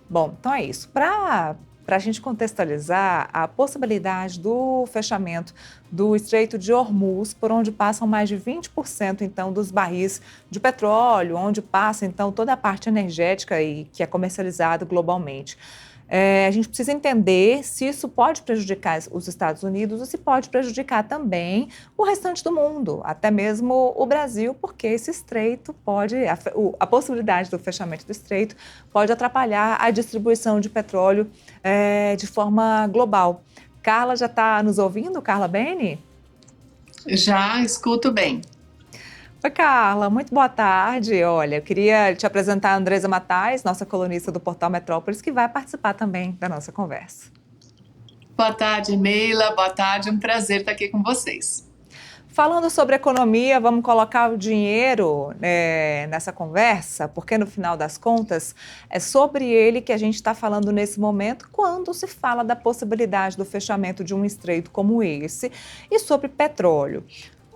Bom, então é isso. Para a gente contextualizar a possibilidade do fechamento do Estreito de Hormuz, por onde passam mais de 20% então dos barris de petróleo, onde passa então toda a parte energética e que é comercializado globalmente. A gente precisa entender se isso pode prejudicar os Estados Unidos ou se pode prejudicar também o restante do mundo, até mesmo o Brasil, porque esse estreito pode, a possibilidade do fechamento do estreito pode atrapalhar a distribuição de petróleo de forma global. Carla já está nos ouvindo? Carla Bene? Já escuto bem. Oi, Carla, muito boa tarde. Olha, eu queria te apresentar a Andresa Matais, nossa colunista do Portal Metrópolis, que vai participar também da nossa conversa. Boa tarde, Neila. Boa tarde, um prazer estar aqui com vocês. Falando sobre economia, vamos colocar o dinheiro nessa conversa, porque no final das contas é sobre ele que a gente está falando nesse momento, quando se fala da possibilidade do fechamento de um estreito como esse e sobre petróleo.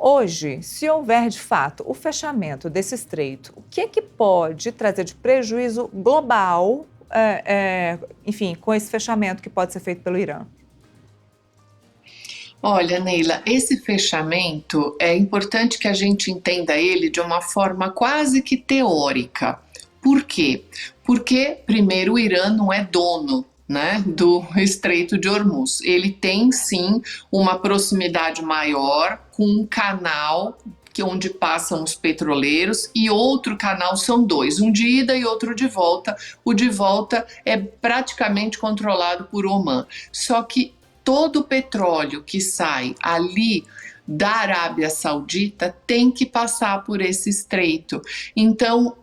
Hoje, se houver de fato o fechamento desse estreito, o que é que pode trazer de prejuízo global, enfim, com esse fechamento que pode ser feito pelo Irã? Olha, Neila, esse fechamento é importante que a gente entenda ele de uma forma quase que teórica. Por quê? Porque, primeiro, o Irã não é dono, né, do Estreito de Hormuz. Ele tem sim uma proximidade maior com um canal onde passam os petroleiros, e outro canal, são dois, um de ida e outro de volta. O de volta é praticamente controlado por Omã. Só que todo o petróleo que sai ali da Arábia Saudita tem que passar por esse estreito. Então,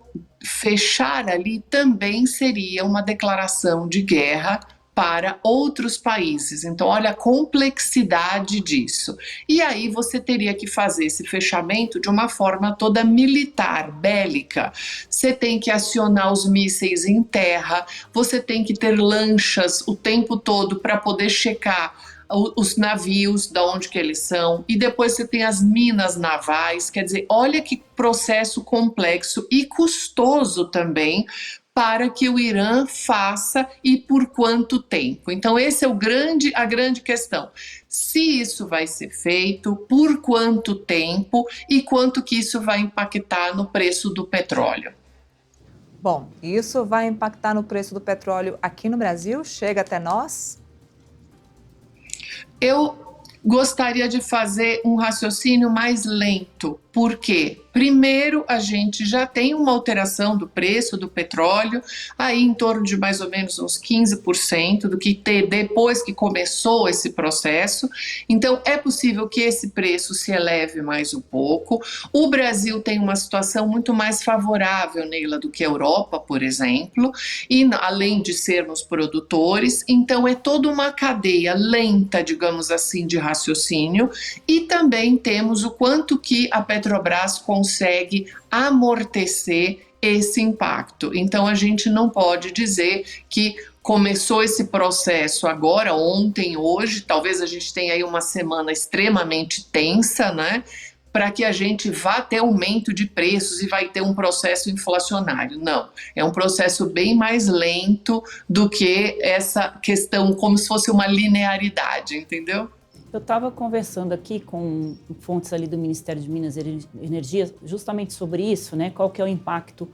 fechar ali também seria uma declaração de guerra para outros países. Então, olha a complexidade disso. E aí você teria que fazer esse fechamento de uma forma toda militar, bélica. Você tem que acionar os mísseis em terra, você tem que ter lanchas o tempo todo para poder checar os navios, de onde que eles são, e depois você tem as minas navais. Quer dizer, olha que processo complexo e custoso também para que o Irã faça e por quanto tempo. Então esse é a grande questão. Se isso vai ser feito, por quanto tempo e quanto que isso vai impactar no preço do petróleo. Bom, isso vai impactar no preço do petróleo aqui no Brasil? Chega até nós? Eu gostaria de fazer um raciocínio mais lento. Por quê? Primeiro, a gente já tem uma alteração do preço do petróleo, aí em torno de mais ou menos uns 15% do que depois que começou esse processo. Então, é possível que esse preço se eleve mais um pouco. O Brasil tem uma situação muito mais favorável, Neila, do que a Europa, por exemplo, e além de sermos produtores, então é toda uma cadeia lenta, digamos assim, de raciocínio, e também temos o quanto que a Petrobras consegue amortecer esse impacto. Então a gente não pode dizer que começou esse processo agora, ontem, hoje, talvez a gente tenha aí uma semana extremamente tensa, né? Para que a gente vá ter aumento de preços e vai ter um processo inflacionário. Não, é um processo bem mais lento do que essa questão, como se fosse uma linearidade, entendeu? Eu estava conversando aqui com fontes ali do Ministério de Minas e Energia justamente sobre isso, né? Qual que é o impacto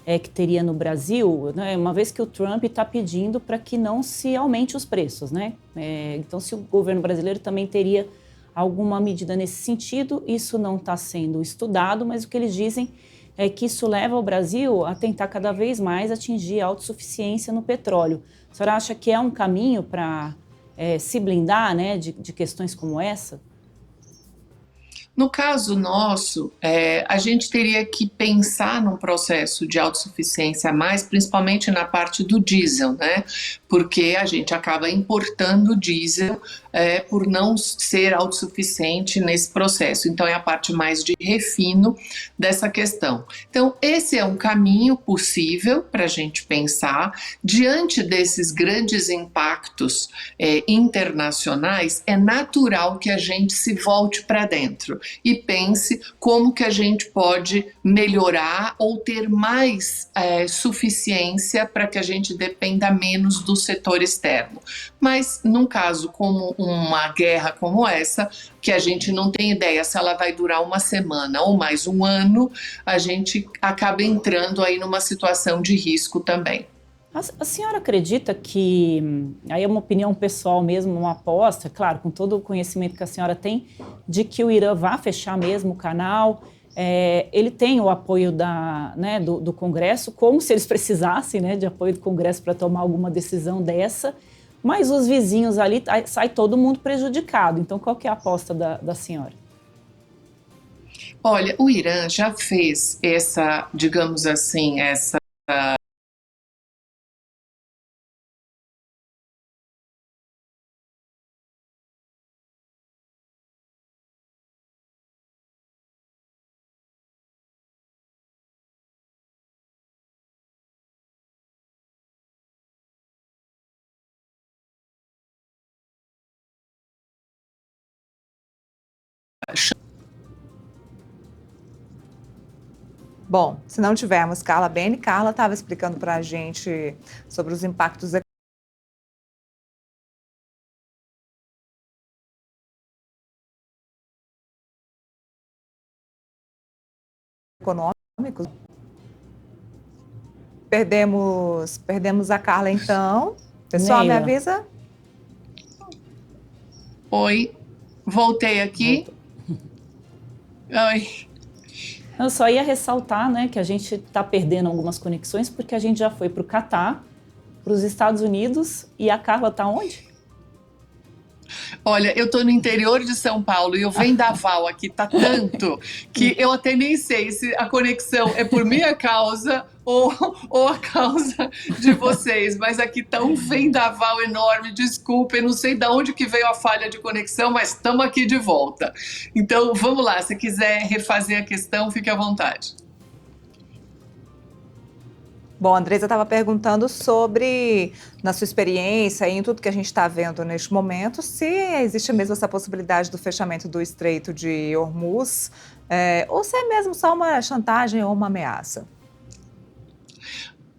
que teria no Brasil, né? Uma vez que o Trump está pedindo para que não se aumente os preços, né? Então, se o governo brasileiro também teria alguma medida nesse sentido, isso não está sendo estudado, mas o que eles dizem é que isso leva o Brasil a tentar cada vez mais atingir a autossuficiência no petróleo. A senhora acha que é um caminho para se blindar, né, de questões como essa? No caso nosso, a gente teria que pensar num processo de autossuficiência a mais, principalmente na parte do diesel, né? Porque a gente acaba importando diesel por não ser autossuficiente nesse processo. Então, é a parte mais de refino dessa questão. Então, esse é um caminho possível para a gente pensar. Diante desses grandes impactos internacionais, é natural que a gente se volte para dentro e pense como que a gente pode melhorar ou ter mais suficiência para que a gente dependa menos do setor externo. Mas num caso como uma guerra como essa, que a gente não tem ideia se ela vai durar uma semana ou mais um ano, a gente acaba entrando aí numa situação de risco também. A senhora acredita que, aí é uma opinião pessoal mesmo, uma aposta, claro, com todo o conhecimento que a senhora tem, de que o Irã vá fechar mesmo o canal? Ele tem o apoio do Congresso, como se eles precisassem, né, de apoio do Congresso para tomar alguma decisão dessa, mas os vizinhos ali, sai todo mundo prejudicado. Então, qual que é a aposta da senhora? Olha, o Irã já fez essa, digamos assim, essa Bom, se não tivermos Carla Bene, Carla estava explicando para a gente sobre os impactos econômicos. Perdemos a Carla, então. Pessoal, Neila. me avisa? Oi, voltei aqui. Oi. Eu só ia ressaltar, né, que a gente está perdendo algumas conexões porque a gente já foi para o Catar, para os Estados Unidos, e a Carla está onde? Olha, eu tô no interior de São Paulo e o vendaval aqui tá tanto que eu até nem sei se a conexão é por minha causa ou a causa de vocês, mas aqui tá um vendaval enorme, desculpem, não sei de onde que veio a falha de conexão, mas estamos aqui de volta. Então, vamos lá, se quiser refazer a questão, fique à vontade. Bom, a Andresa estava perguntando sobre, na sua experiência e em tudo que a gente está vendo neste momento, se existe mesmo essa possibilidade do fechamento do Estreito de Hormuz, ou se é mesmo só uma chantagem ou uma ameaça.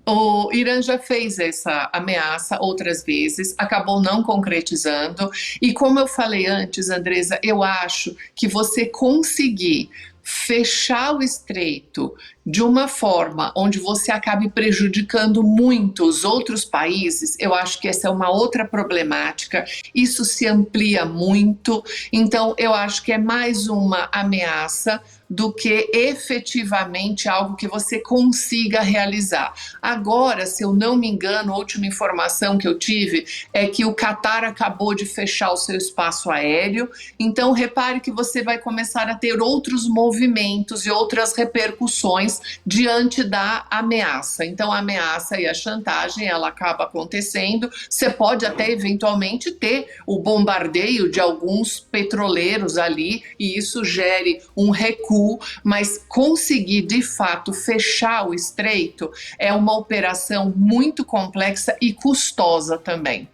O Irã já fez essa ameaça outras vezes, acabou não concretizando. E como eu falei antes, Andresa, eu acho que você conseguir fechar o estreito de uma forma onde você acabe prejudicando muito os outros países, eu acho que essa é uma outra problemática, isso se amplia muito, então eu acho que é mais uma ameaça do que efetivamente algo que você consiga realizar. Agora, se eu não me engano, a última informação que eu tive é que o Catar acabou de fechar o seu espaço aéreo, então repare que você vai começar a ter outros movimentos e outras repercussões diante da ameaça. Então a ameaça e a chantagem, ela acaba acontecendo, você pode até eventualmente ter o bombardeio de alguns petroleiros ali e isso gere um recuo, mas conseguir de fato fechar o estreito é uma operação muito complexa e custosa também.